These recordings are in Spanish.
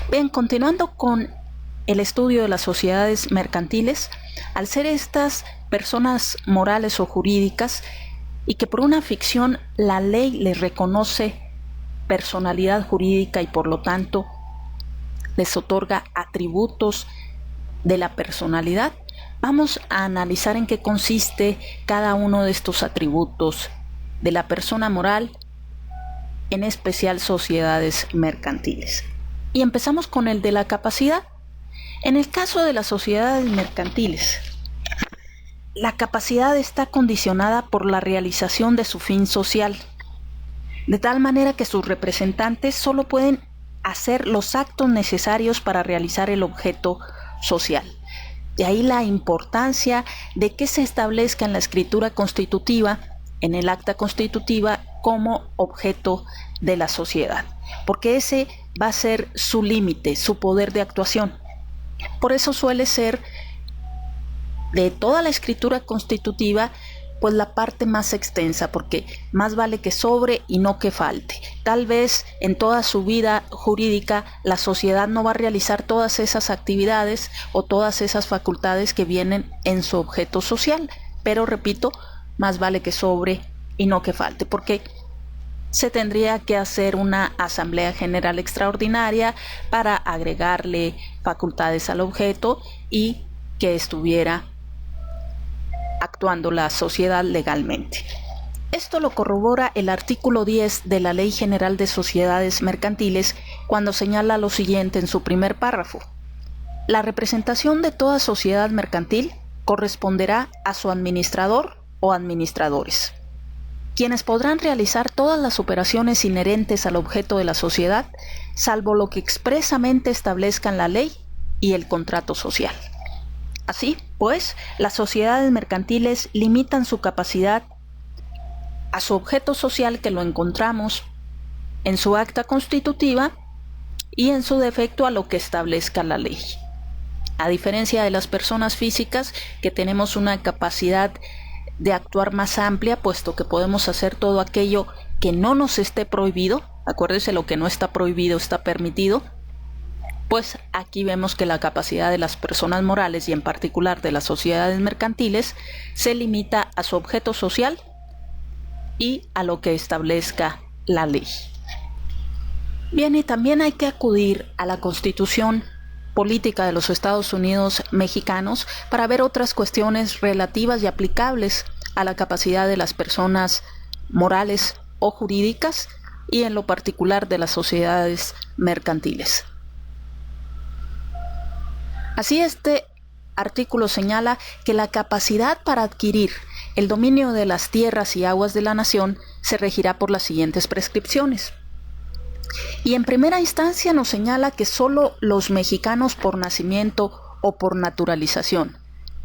Bien, continuando con el estudio de las sociedades mercantiles, al ser estas personas morales o jurídicas y que por una ficción la ley les reconoce personalidad jurídica y por lo tanto les otorga atributos de la personalidad, vamos a analizar en qué consiste cada uno de estos atributos de la persona moral, en especial sociedades mercantiles. Y empezamos con el de la capacidad. En el caso de las sociedades mercantiles, la capacidad está condicionada por la realización de su fin social, de tal manera que sus representantes solo pueden hacer los actos necesarios para realizar el objeto social. De ahí la importancia de que se establezca en la escritura constitutiva, en el acta constitutiva, como objeto de la sociedad, porque ese va a ser su límite, su poder de actuación. Por eso suele ser de toda la escritura constitutiva pues la parte más extensa, porque más vale que sobre y no que falte. Tal vez en toda su vida jurídica la sociedad no va a realizar todas esas actividades o todas esas facultades que vienen en su objeto social, pero repito, más vale que sobre y no que falte, porque se tendría que hacer una asamblea general extraordinaria para agregarle facultades al objeto y que estuviera actuando la sociedad legalmente. Esto lo corrobora el artículo 10 de la Ley General de Sociedades Mercantiles cuando señala lo siguiente en su primer párrafo: la representación de toda sociedad mercantil corresponderá a su administrador o administradores, quienes podrán realizar todas las operaciones inherentes al objeto de la sociedad, salvo lo que expresamente establezcan la ley y el contrato social. Así, pues, las sociedades mercantiles limitan su capacidad a su objeto social, que lo encontramos en su acta constitutiva, y en su defecto a lo que establezca la ley. A diferencia de las personas físicas, que tenemos una capacidad de actuar más amplia, puesto que podemos hacer todo aquello que no nos esté prohibido. Acuérdese, lo que no está prohibido está permitido. Pues aquí vemos que la capacidad de las personas morales y en particular de las sociedades mercantiles se limita a su objeto social y a lo que establezca la ley. Bien, y también hay que acudir a la Constitución Política de los Estados Unidos Mexicanos para ver otras cuestiones relativas y aplicables a la capacidad de las personas morales o jurídicas y en lo particular de las sociedades mercantiles. Así, este artículo señala que la capacidad para adquirir el dominio de las tierras y aguas de la nación se regirá por las siguientes prescripciones. Y en primera instancia nos señala que solo los mexicanos por nacimiento o por naturalización,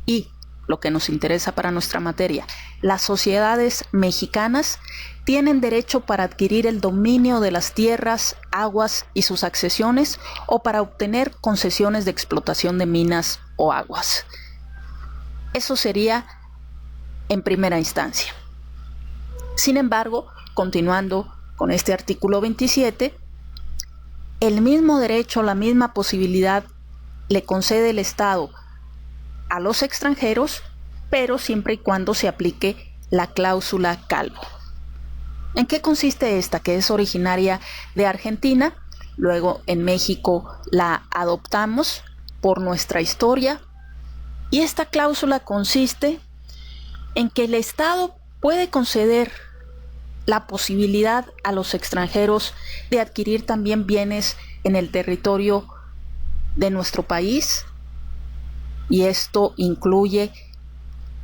y, lo que nos interesa para nuestra materia, las sociedades mexicanas tienen derecho para adquirir el dominio de las tierras, aguas y sus accesiones, o para obtener concesiones de explotación de minas o aguas. Eso sería en primera instancia. Sin embargo, continuando con este artículo 27, el mismo derecho, la misma posibilidad le concede el Estado a los extranjeros, pero siempre y cuando se aplique la cláusula Calvo. ¿En qué consiste esta? Que es originaria de Argentina, luego en México la adoptamos por nuestra historia, y esta cláusula consiste en que el Estado puede conceder la posibilidad a los extranjeros de adquirir también bienes en el territorio de nuestro país, y esto incluye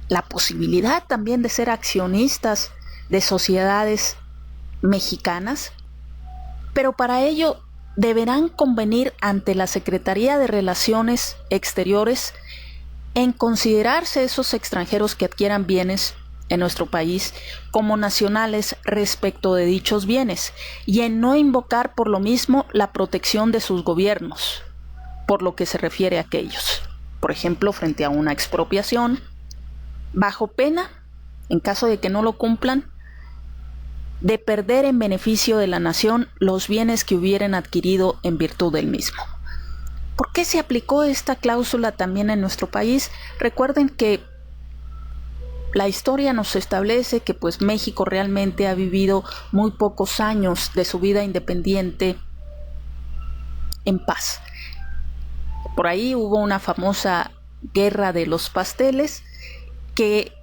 la posibilidad también de ser accionistas de sociedades mexicanas, pero para ello deberán convenir ante la Secretaría de Relaciones Exteriores en considerarse esos extranjeros que adquieran bienes en nuestro país como nacionales respecto de dichos bienes, y en no invocar por lo mismo la protección de sus gobiernos, por lo que se refiere a aquellos, por ejemplo, frente a una expropiación, bajo pena, en caso de que no lo cumplan, de perder en beneficio de la nación los bienes que hubieran adquirido en virtud del mismo. ¿Por qué se aplicó esta cláusula también en nuestro país? Recuerden que la historia nos establece que pues México realmente ha vivido muy pocos años de su vida independiente en paz. Por ahí hubo una famosa guerra de los pasteles que,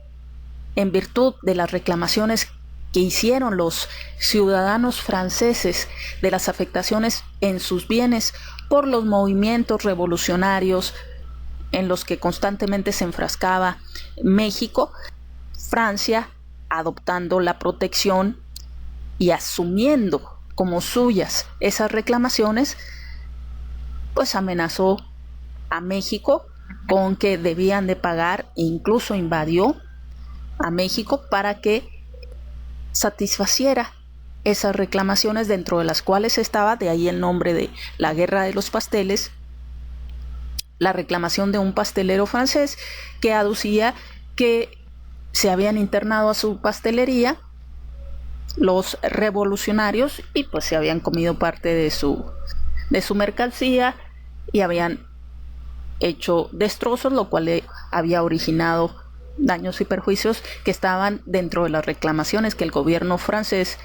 en virtud de las reclamaciones que hicieron los ciudadanos franceses de las afectaciones en sus bienes por los movimientos revolucionarios en los que constantemente se enfrascaba México, Francia, adoptando la protección y asumiendo como suyas esas reclamaciones, pues amenazó a México con que debían de pagar e incluso invadió a México para que satisfaciera esas reclamaciones, dentro de las cuales estaba, de ahí el nombre de la Guerra de los Pasteles, la reclamación de un pastelero francés que aducía que se habían internado a su pastelería los revolucionarios y pues se habían comido parte de su mercancía y habían hecho destrozos, lo cual había originado daños y perjuicios que estaban dentro de las reclamaciones que el gobierno francés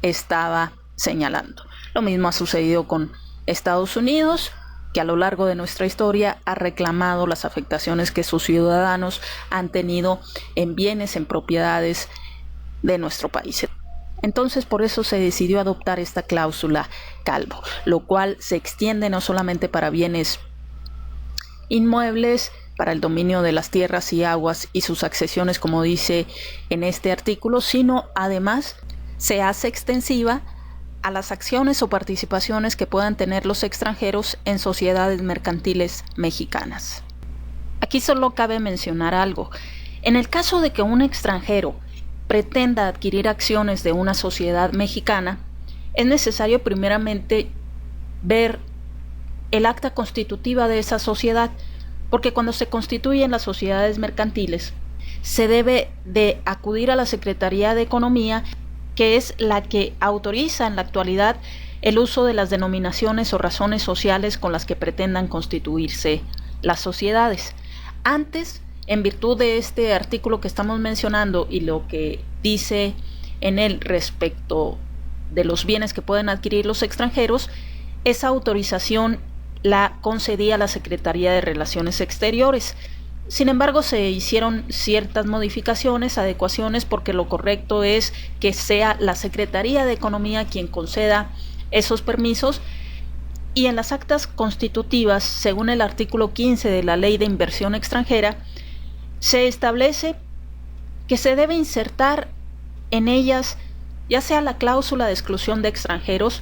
estaba señalando. Lo mismo ha sucedido con Estados Unidos, que a lo largo de nuestra historia ha reclamado las afectaciones que sus ciudadanos han tenido en bienes, en propiedades de nuestro país. Entonces, por eso se decidió adoptar esta cláusula Calvo, lo cual se extiende no solamente para bienes inmuebles, para el dominio de las tierras y aguas y sus accesiones, como dice en este artículo, sino además se hace extensiva a las acciones o participaciones que puedan tener los extranjeros en sociedades mercantiles mexicanas. Aquí solo cabe mencionar algo. En el caso de que un extranjero pretenda adquirir acciones de una sociedad mexicana, es necesario primeramente ver el acta constitutiva de esa sociedad, porque cuando se constituyen las sociedades mercantiles, se debe de acudir a la Secretaría de Economía, que es la que autoriza en la actualidad el uso de las denominaciones o razones sociales con las que pretendan constituirse las sociedades. Antes, en virtud de este artículo que estamos mencionando y lo que dice en él respecto de los bienes que pueden adquirir los extranjeros, esa autorización la concedía la Secretaría de Relaciones Exteriores. Sin embargo, se hicieron ciertas modificaciones, adecuaciones, porque lo correcto es que sea la Secretaría de Economía quien conceda esos permisos. Y en las actas constitutivas, según el artículo 15 de la Ley de Inversión Extranjera, se establece que se debe insertar en ellas ya sea la cláusula de exclusión de extranjeros,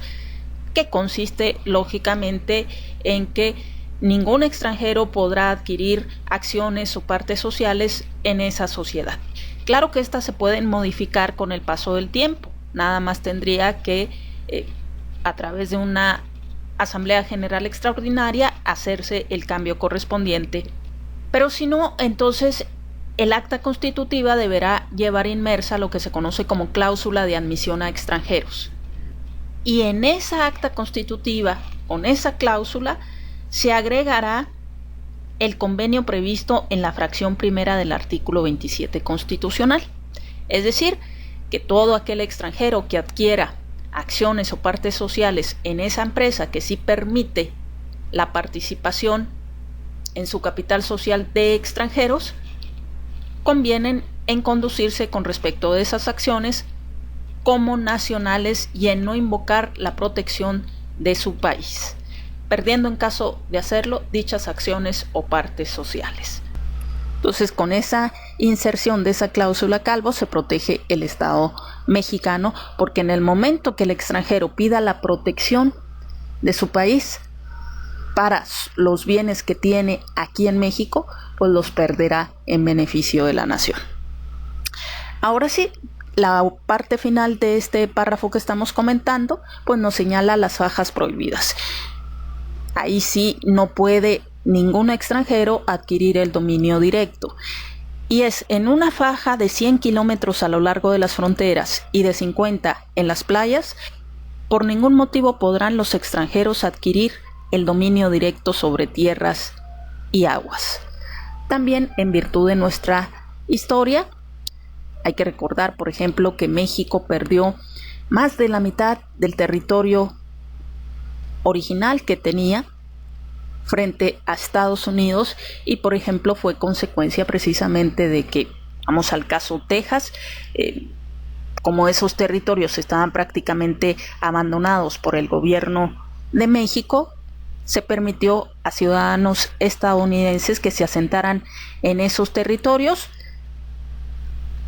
que consiste lógicamente en que ningún extranjero podrá adquirir acciones o partes sociales en esa sociedad. Claro que estas se pueden modificar con el paso del tiempo, nada más tendría que a través de una Asamblea General Extraordinaria hacerse el cambio correspondiente, pero si no, entonces el acta constitutiva deberá llevar inmersa lo que se conoce como cláusula de admisión a extranjeros. Y en esa acta constitutiva, con esa cláusula, se agregará el convenio previsto en la fracción primera del artículo 27 constitucional. Es decir, que todo aquel extranjero que adquiera acciones o partes sociales en esa empresa que sí permite la participación en su capital social de extranjeros, convienen en conducirse con respecto de esas acciones como nacionales y en no invocar la protección de su país, perdiendo en caso de hacerlo dichas acciones o partes sociales. Entonces, con esa inserción de esa cláusula Calvo se protege el Estado mexicano, porque en el momento que el extranjero pida la protección de su país para los bienes que tiene aquí en México, pues los perderá en beneficio de la nación. Ahora sí, la parte final de este párrafo que estamos comentando, pues nos señala las fajas prohibidas. Ahí sí no puede ningún extranjero adquirir el dominio directo. Y es en una faja de 100 kilómetros a lo largo de las fronteras y de 50 en las playas, por ningún motivo podrán los extranjeros adquirir el dominio directo sobre tierras y aguas. También en virtud de nuestra historia, hay que recordar, por ejemplo, que México perdió más de la mitad del territorio original que tenía frente a Estados Unidos y, por ejemplo, fue consecuencia precisamente de que, vamos al caso Texas, como esos territorios estaban prácticamente abandonados por el gobierno de México, se permitió a ciudadanos estadounidenses que se asentaran en esos territorios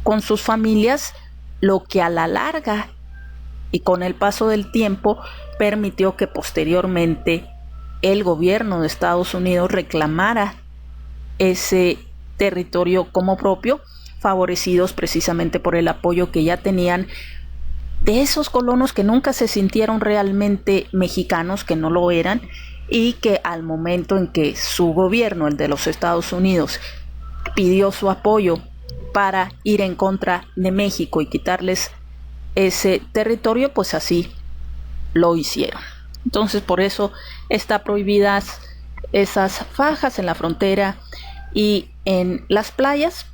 con sus familias, lo que a la larga y con el paso del tiempo permitió que posteriormente el gobierno de Estados Unidos reclamara ese territorio como propio, favorecidos precisamente por el apoyo que ya tenían de esos colonos que nunca se sintieron realmente mexicanos, que no lo eran, y que al momento en que su gobierno, el de los Estados Unidos, pidió su apoyo para ir en contra de México y quitarles ese territorio, pues así lo hicieron. Entonces, por eso está prohibidas esas fajas en la frontera y en las playas,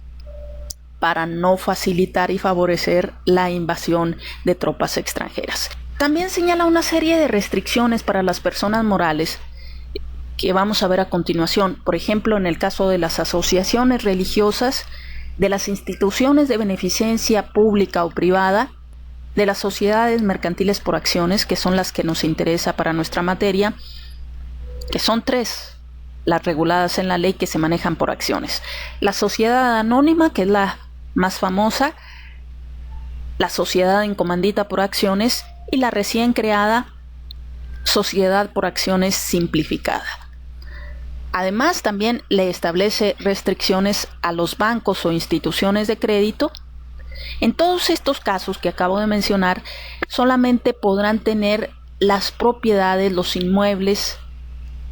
para no facilitar y favorecer la invasión de tropas extranjeras. También señala una serie de restricciones para las personas morales que vamos a ver a continuación. Por ejemplo, en el caso de las asociaciones religiosas, de las instituciones de beneficencia pública o privada, de las sociedades mercantiles por acciones, que son las que nos interesa para nuestra materia, que son 3 las reguladas en la ley que se manejan por acciones. La sociedad anónima, que es la más famosa, la sociedad en comandita por acciones y la recién creada sociedad por acciones simplificada. Además, también le establece restricciones a los bancos o instituciones de crédito. En todos estos casos que acabo de mencionar, solamente podrán tener las propiedades, los inmuebles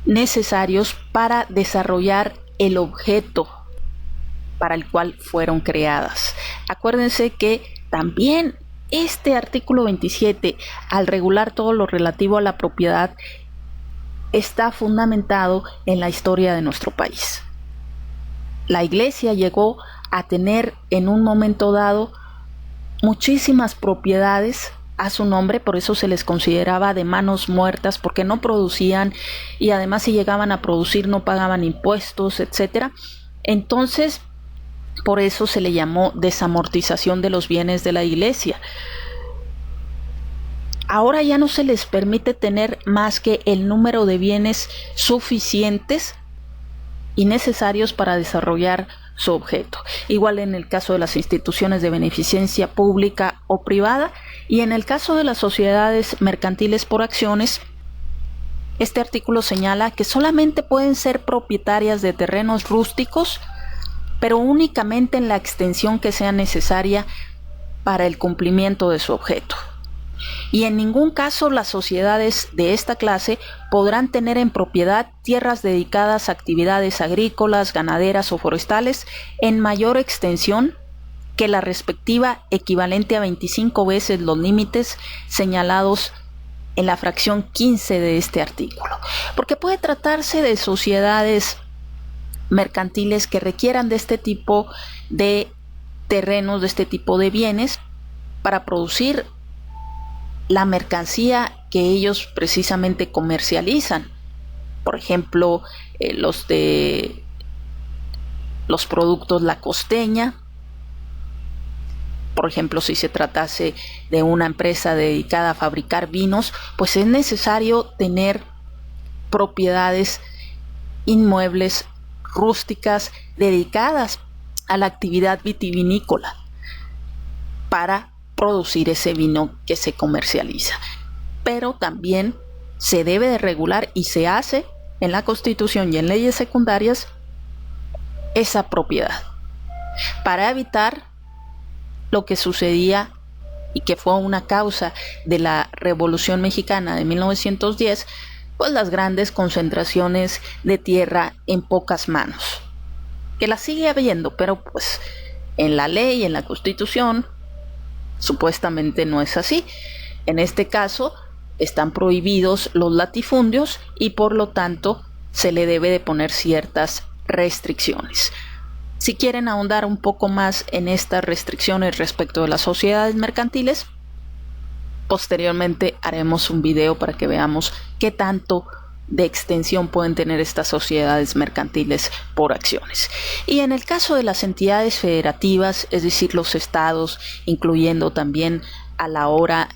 necesarios para desarrollar el objeto para el cual fueron creadas. Acuérdense que también este artículo 27, al regular todo lo relativo a la propiedad, está fundamentado en la historia de nuestro país. La Iglesia llegó a tener en un momento dado muchísimas propiedades a su nombre, por eso se les consideraba de manos muertas, porque no producían y además si llegaban a producir no pagaban impuestos, etc. Entonces, por eso se le llamó desamortización de los bienes de la Iglesia. Ahora ya no se les permite tener más que el número de bienes suficientes y necesarios para desarrollar su objeto. Igual en el caso de las instituciones de beneficencia pública o privada, y en el caso de las sociedades mercantiles por acciones, este artículo señala que solamente pueden ser propietarias de terrenos rústicos, pero únicamente en la extensión que sea necesaria para el cumplimiento de su objeto. Y en ningún caso las sociedades de esta clase podrán tener en propiedad tierras dedicadas a actividades agrícolas, ganaderas o forestales en mayor extensión que la respectiva, equivalente a 25 veces los límites señalados en la fracción 15 de este artículo. Porque puede tratarse de sociedades mercantiles que requieran de este tipo de terrenos, de este tipo de bienes, para producir la mercancía que ellos precisamente comercializan. Por ejemplo, los productos La Costeña. Por ejemplo, si se tratase de una empresa dedicada a fabricar vinos, pues es necesario tener propiedades inmuebles rústicas dedicadas a la actividad vitivinícola para producir ese vino que se comercializa. Pero también se debe de regular, y se hace en la Constitución y en leyes secundarias, esa propiedad para evitar lo que sucedía y que fue una causa de la Revolución Mexicana de 1910, pues las grandes concentraciones de tierra en pocas manos, que las sigue habiendo, pero pues en la ley, en la Constitución, supuestamente no es así. En este caso, están prohibidos los latifundios y por lo tanto se le debe de poner ciertas restricciones. Si quieren ahondar un poco más en estas restricciones respecto de las sociedades mercantiles, posteriormente haremos un video para que veamos qué tanto de extensión pueden tener estas sociedades mercantiles por acciones. Y en el caso de las entidades federativas, es decir, los estados, incluyendo también a la ahora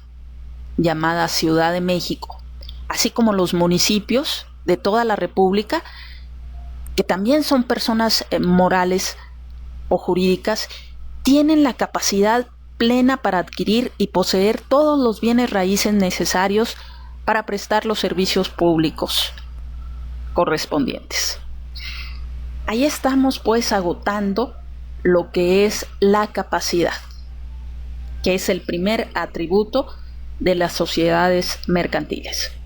llamada Ciudad de México, así como los municipios de toda la República, que también son personas morales o jurídicas, tienen la capacidad plena para adquirir y poseer todos los bienes raíces necesarios para prestar los servicios públicos correspondientes. Ahí estamos pues agotando lo que es la capacidad, que es el primer atributo de las sociedades mercantiles.